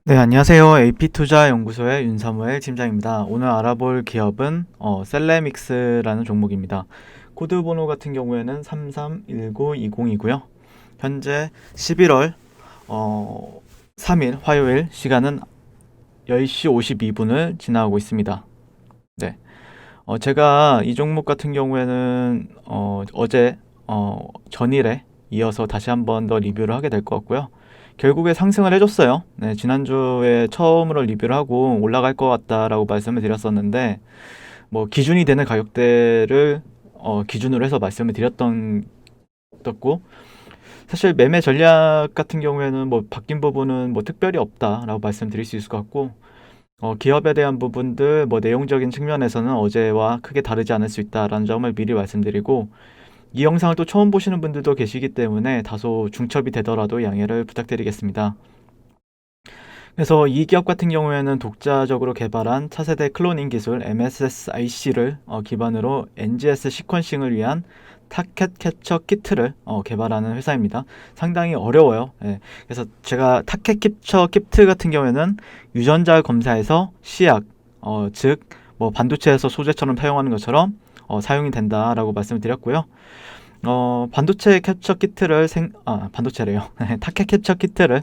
네, 안녕하세요. AP투자연구소의 윤사무엘 팀장입니다. 오늘 알아볼 기업은 셀레믹스라는 종목입니다. 코드 번호 같은 경우에는 331920이고요. 현재 11월 3일 화요일 시간은 10시 52분을 지나고 있습니다. 네. 제가 이 종목 같은 경우에는 어제 전일에 이어서 다시 한번 더 리뷰를 하게 될 것 같고요. 결국에 상승을 해줬어요. 네, 지난주에 처음으로 리뷰를 하고 올라갈 것 같다라고 말씀을 드렸었는데, 뭐 기준이 되는 가격대를 기준으로 해서 말씀을 드렸고, 사실 매매 전략 같은 경우에는 뭐 바뀐 부분은 뭐 특별히 없다라고 말씀드릴 수 있을 것 같고, 기업에 대한 부분들 뭐 내용적인 측면에서는 어제와 크게 다르지 않을 수 있다라는 점을 미리 말씀드리고, 이 영상을 또 처음 보시는 분들도 계시기 때문에 다소 중첩이 되더라도 양해를 부탁드리겠습니다. 그래서 이 기업 같은 경우에는 독자적으로 개발한 차세대 클로닝 기술 MSSIC를 기반으로 NGS 시퀀싱을 위한 타켓 캡처 키트를 개발하는 회사입니다. 상당히 어려워요. 예. 그래서 제가 타켓 캡처 키트 같은 경우에는 유전자 검사에서 시약, 즉 뭐 반도체에서 소재처럼 사용하는 것처럼 사용이 된다라고 말씀을 드렸고요. 반도체 캡처 키트를 반도체래요. 타켓 캡처 키트를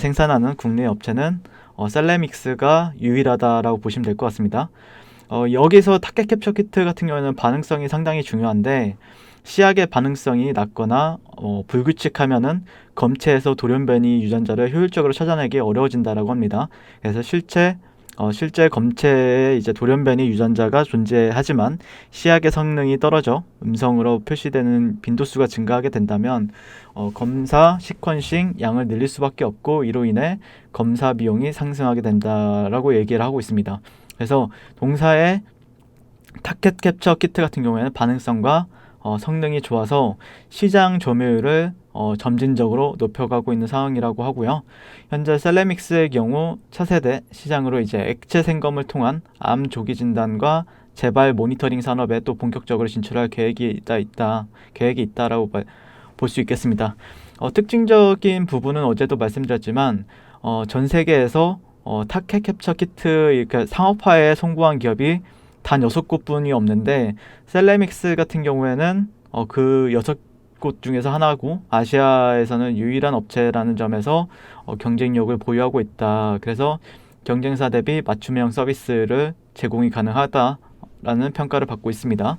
생산하는 국내 업체는 셀레믹스가 유일하다라고 보시면 될 것 같습니다. 여기서 타켓 캡처 키트 같은 경우에는 반응성이 상당히 중요한데, 시약의 반응성이 낮거나 불규칙하면은 검체에서 돌연변이 유전자를 효율적으로 찾아내기 어려워진다라고 합니다. 그래서 실제 검체에 이제 돌연변이 유전자가 존재하지만 시약의 성능이 떨어져 음성으로 표시되는 빈도수가 증가하게 된다면 검사 시퀀싱 양을 늘릴 수밖에 없고, 이로 인해 검사 비용이 상승하게 된다라고 얘기를 하고 있습니다. 그래서 동사의 타켓 캡처 키트 같은 경우에는 반응성과 성능이 좋아서 시장 점유율을 점진적으로 높여가고 있는 상황이라고 하고요. 현재 셀레믹스의 경우 차세대 시장으로 이제 액체 생검을 통한 암 조기 진단과 재발 모니터링 산업에 또 본격적으로 진출할 계획이 있다라고 볼 수 있겠습니다. 특징적인 부분은 어제도 말씀드렸지만 전 세계에서 타켓 캡처 키트 이렇게 상업화에 성공한 기업이 단 6곳뿐이 없는데, 셀레믹스 같은 경우에는 그 6곳 중에서 하나고 아시아에서는 유일한 업체라는 점에서 경쟁력을 보유하고 있다. 그래서 경쟁사 대비 맞춤형 서비스를 제공이 가능하다라는 평가를 받고 있습니다.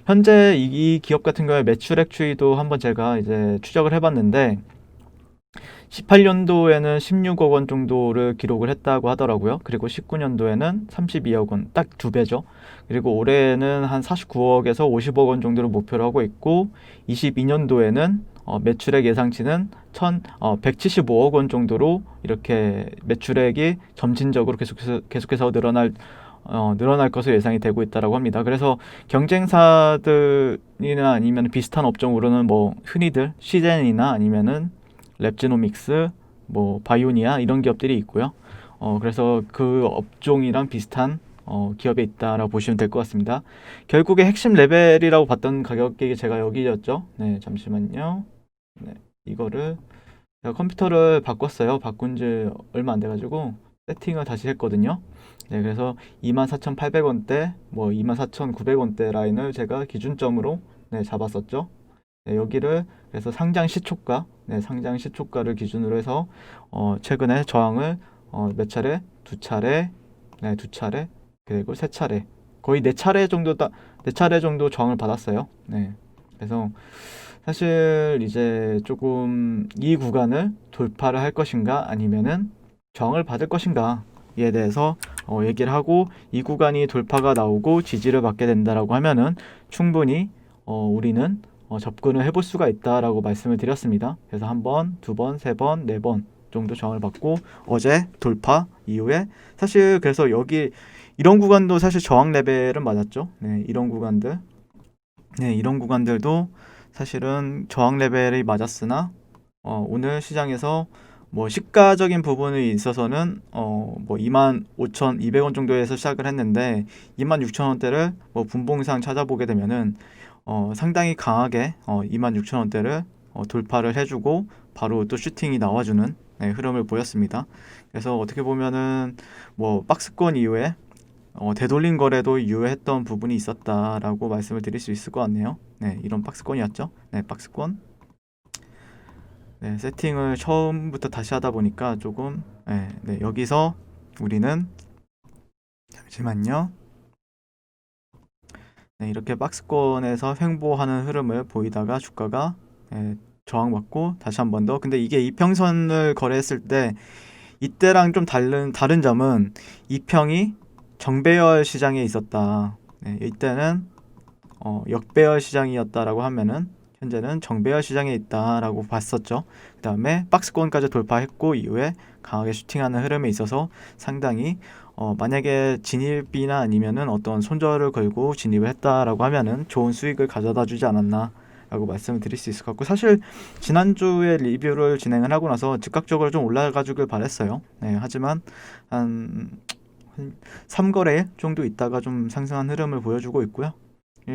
현재 이 기업 같은 경우에 매출액 추이도 한번 제가 이제 추적을 해봤는데, 18년도에는 16억 원 정도를 기록을 했다고 하더라고요. 그리고 19년도에는 32억 원, 딱 두 배죠. 그리고 올해는 한 49억에서 50억 원 정도를 목표로 하고 있고, 22년도에는 매출액 예상치는 175억 원 정도로 이렇게 매출액이 점진적으로 계속해서 늘어날 것으로 예상이 되고 있다라고 합니다. 그래서 경쟁사들이나 아니면 비슷한 업종으로는 뭐 흔히들 시젠이나 아니면은 랩지노믹스, 뭐 바이오니아 이런 기업들이 있고요. 그래서 그 업종이랑 비슷한 기업에 있다라고 보시면 될 것 같습니다. 결국에 핵심 레벨이라고 봤던 가격이 제가 여기였죠. 네, 잠시만요. 네, 이거를 제가 컴퓨터를 바꿨어요. 바꾼 지 얼마 안 돼가지고 세팅을 다시 했거든요. 네, 그래서 24,800원대, 뭐 24,900원대 라인을 제가 기준점으로 잡았었죠. 네, 여기를 그래서 상장 시초가를 기준으로 해서 최근에 저항을 몇 차례, 두 차례, 네, 두 차례, 그리고 세 차례, 거의 네 차례 정도 저항을 받았어요. 네, 그래서 사실 이제 조금 이 구간을 돌파를 할 것인가 아니면은 저항을 받을 것인가에 대해서 얘기를 하고, 이 구간이 돌파가 나오고 지지를 받게 된다라고 하면은 충분히 우리는 접근을 해볼 수가 있다라고 말씀을 드렸습니다. 그래서 한 번, 두 번, 세 번, 네 번 정도 저항을 받고 어제 돌파 이후에 사실 그래서 여기 이런 구간도 사실 저항 레벨은 맞았죠. 네, 이런 구간들도 사실은 저항 레벨이 맞았으나 오늘 시장에서 뭐 시가적인 부분에 있어서는 뭐 25,200원 정도에서 시작을 했는데 26,000원대를 뭐 분봉상 찾아보게 되면은 상당히 강하게 26,000원대를 돌파를 해주고 바로 또 슈팅이 나와주는 흐름을 보였습니다. 그래서 어떻게 보면은 뭐 박스권 이후에 되돌림 거래도 유효했던 부분이 있었다라고 말씀을 드릴 수 있을 것 같네요. 이런 박스권이었죠. 박스권. 세팅을 처음부터 다시 하다 보니까 조금 여기서 우리는 잠시만요. 이렇게 박스권에서 횡보하는 흐름을 보이다가 주가가 저항받고 다시 한 번 더. 근데 이게 이평선을 거래했을 때 이때랑 좀 다른 점은 이평이 정배열 시장에 있었다. 이때는 역배열 시장이었다라고 하면은 현재는 정배열 시장에 있다라고 봤었죠. 그 다음에 박스권까지 돌파했고 이후에 강하게 슈팅하는 흐름에 있어서 상당히 만약에 진입이나 아니면은 어떤 손절을 걸고 진입을 했다라고 하면은 좋은 수익을 가져다 주지 않았나 라고 말씀을 드릴 수 있을 것 같고, 사실 지난주에 리뷰를 진행을 하고 나서 즉각적으로 좀 올라가 주길 바랬어요. 하지만 한 3거래일 정도 있다가 좀 상승한 흐름을 보여주고 있고요.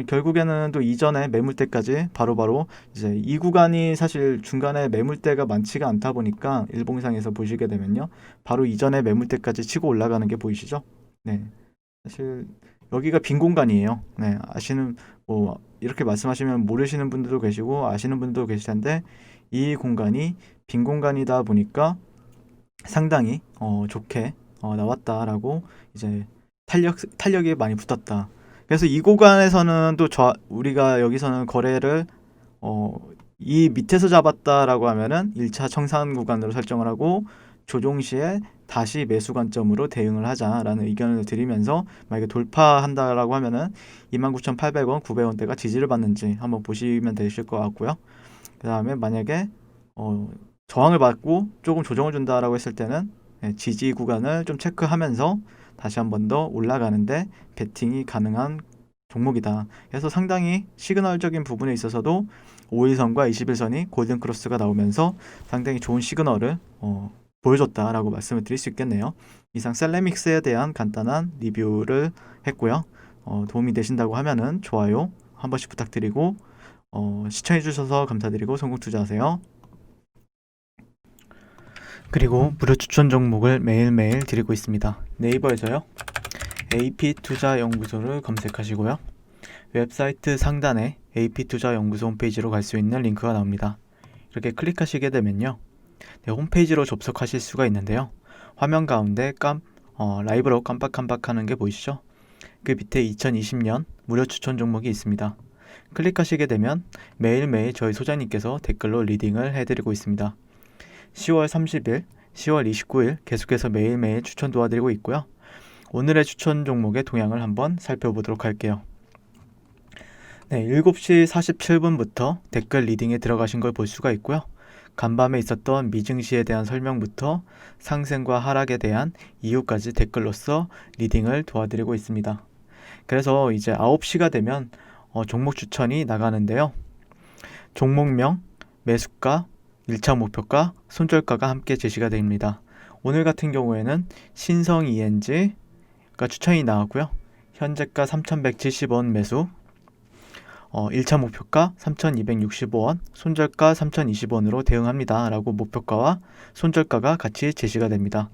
결국에는 또 이전에 매물대까지 바로바로 이제 이 구간이 사실 중간에 매물대가 많지가 않다 보니까 일봉상에서 보시게 되면요, 바로 이전에 매물대까지 치고 올라가는 게 보이시죠? 사실 여기가 빈 공간이에요. 아시는 뭐 이렇게 말씀하시면 모르시는 분들도 계시고 아시는 분들도 계실 텐데, 이 공간이 빈 공간이다 보니까 상당히 좋게 나왔다라고, 이제 탄력이 많이 붙었다. 그래서 이 구간에서는 또 우리가 여기서는 거래를 이 밑에서 잡았다라고 하면은 1차 청산 구간으로 설정을 하고 조종 시에 다시 매수 관점으로 대응을 하자라는 의견을 드리면서, 만약에 돌파한다라고 하면은 29,800원, 900원대가 지지를 받는지 한번 보시면 되실 것 같고요. 그 다음에 만약에 저항을 받고 조금 조정을 준다라고 했을 때는 지지 구간을 좀 체크하면서 다시 한 번 더 올라가는데 베팅이 가능한 종목이다. 그래서 상당히 시그널적인 부분에 있어서도 5일선과 21선이 골든 크로스가 나오면서 상당히 좋은 시그널을 보여줬다라고 말씀을 드릴 수 있겠네요. 이상 셀레믹스에 대한 간단한 리뷰를 했고요. 도움이 되신다고 하면은 좋아요 한 번씩 부탁드리고, 시청해 주셔서 감사드리고 성공 투자하세요. 그리고 무료 추천 종목을 매일매일 드리고 있습니다. 네이버에서요, AP투자연구소를 검색하시고요, 웹사이트 상단에 AP투자연구소 홈페이지로 갈 수 있는 링크가 나옵니다. 이렇게 클릭하시게 되면요, 홈페이지로 접속하실 수가 있는데요, 화면 가운데 라이브로 깜빡깜빡하는 게 보이시죠? 그 밑에 2020년 무료 추천 종목이 있습니다. 클릭하시게 되면 매일매일 저희 소장님께서 댓글로 리딩을 해드리고 있습니다. 10월 30일, 10월 29일 계속해서 매일매일 추천 도와드리고 있고요. 오늘의 추천 종목의 동향을 한번 살펴보도록 할게요. 7시 47분부터 댓글 리딩에 들어가신 걸 볼 수가 있고요. 간밤에 있었던 미증시에 대한 설명부터 상승과 하락에 대한 이유까지 댓글로서 리딩을 도와드리고 있습니다. 그래서 이제 9시가 되면 종목 추천이 나가는데요. 종목명, 매수가, 1차 목표가, 손절가가 함께 제시가 됩니다. 오늘 같은 경우에는 신성 ENG가 추천이 나왔고요. 현재가 3,170원 매수, 1차 목표가 3,265원, 손절가 3,020원으로 대응합니다 라고 목표가와 손절가가 같이 제시가 됩니다.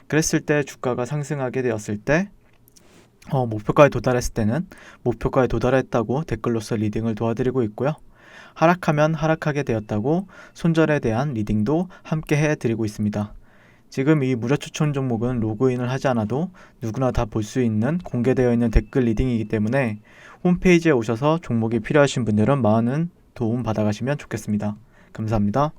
그랬을 때 주가가 상승하게 되었을 때 목표가에 도달했을 때는 목표가에 도달했다고 댓글로서 리딩을 도와드리고 있고요. 하락하면 하락하게 되었다고 손절에 대한 리딩도 함께 해드리고 있습니다. 지금 이 무료 추천 종목은 로그인을 하지 않아도 누구나 다 볼 수 있는 공개되어 있는 댓글 리딩이기 때문에 홈페이지에 오셔서 종목이 필요하신 분들은 많은 도움 받아가시면 좋겠습니다. 감사합니다.